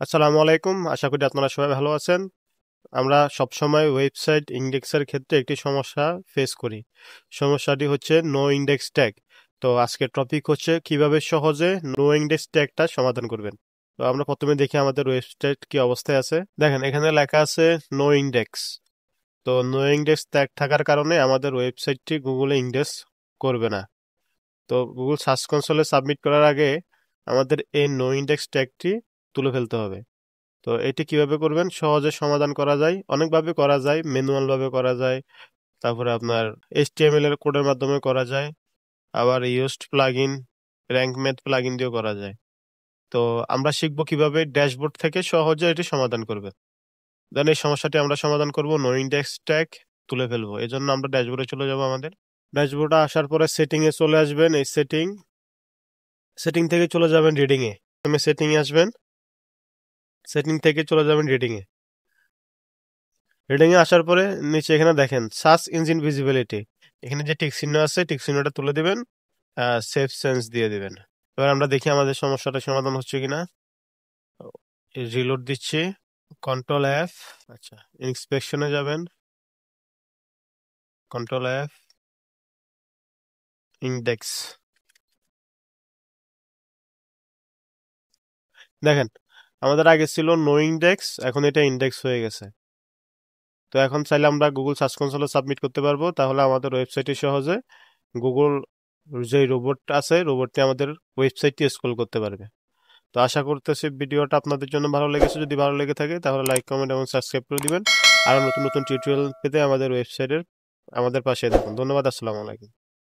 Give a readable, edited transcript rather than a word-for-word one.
আসসালামু আলাইকুম। আশা করি আপনারা সবাই ভালো আছেন। আমরা সবসময় ওয়েবসাইট ইন্ডেক্সের ক্ষেত্রে একটি সমস্যা ফেস করি। সমস্যাটি হচ্ছে নো ইন্ডেক্স ট্যাগ। তো আজকের টপিক হচ্ছে কিভাবে সহজে নো ইন্ডেক্স ট্যাগটা সমাধান করবেন। তো আমরা প্রথমে দেখি আমাদের ওয়েবসাইট কি অবস্থায় আছে। দেখেন এখানে লেখা আছে নো ইন্ডেক্স। তো নো ইন্ডেক্স ট্যাগ থাকার কারণে আমাদের ওয়েবসাইটটি গুগলে ইন্ডেক্স করবে না। তো গুগল সার্চ কনসোলে সাবমিট করার আগে আমাদের এই নো ইন্ডেক্স ট্যাগটি তুলে ফেলতে হবে। তো এটি কিভাবে করবেন? সহজে সমাধান করা যায়, অনেকভাবে করা যায়, ম্যানুয়াল ভাবে করা যায়, তারপরে আপনার এইচটিএমএল এর কোডের মাধ্যমে করা যায়, আবার used plugin, rank math plugin দিয়েও করা যায়। তো আমরা শিখবো কিভাবে ড্যাশবোর্ড থেকে সহজে এটি সমাধান করবে। দেন এই সমস্যাটি আমরা সমাধান করব, নো ইন্ডেক্স ট্যাগ তুলে ফেলবো। এই জন্য আমরা ড্যাশবোর্ডে চলে যাব। আমাদের ড্যাশবোর্ডে আসার পরে সেটিং এ চলে আসবেন। এই সেটিং থেকে চলে যাবেন রিডিং এ। প্রথমে সেটিং এ আসবেন, সেটিং থেকে চলে যাবেন রিডিং এ। রিডিং এ আসার পরে নিচে এখানে দেখেন সার্চ ইঞ্জিন ভিজিবিলিটি, এখানে যে টিক চিহ্ন আছে টিক চিহ্নটা তুলে দিবেন, সেভ চেঞ্জ দিয়ে দিবেন। এবার আমরা দেখি আমাদের সমস্যাটা সমাধান হচ্ছে কিনা। রিলোড দিচ্ছি, কন্ট্রোল এফ। আচ্ছা, ইন্সপেকশনে যাবেন, কন্ট্রোল এফ, ইন্ডেক্স। দেখেন আমাদের আগে ছিল নো ইন্ডেক্স, এখন এটা ইন্ডেক্স হয়ে গেছে। তো এখন চাইলে আমরা গুগল সার্চ কনসোলে সাবমিট করতে পারবো, তাহলে আমাদের ওয়েবসাইটে সহজে গুগল যে রোবট আছে রোবটটি আমাদের ওয়েবসাইটটি স্ক্রল করতে পারবে। তো আশা করতেছি ভিডিওটা আপনাদের জন্য ভালো লেগেছে। যদি ভালো লেগে থাকে তাহলে লাইক, কমেন্ট এবং সাবস্ক্রাইব করে দিবেন। আর নতুন নতুন টিউটোরিয়াল পেতে আমাদের ওয়েবসাইটের আমাদের পাশে দেখুন। ধন্যবাদ। আসসালামু আলাইকুম।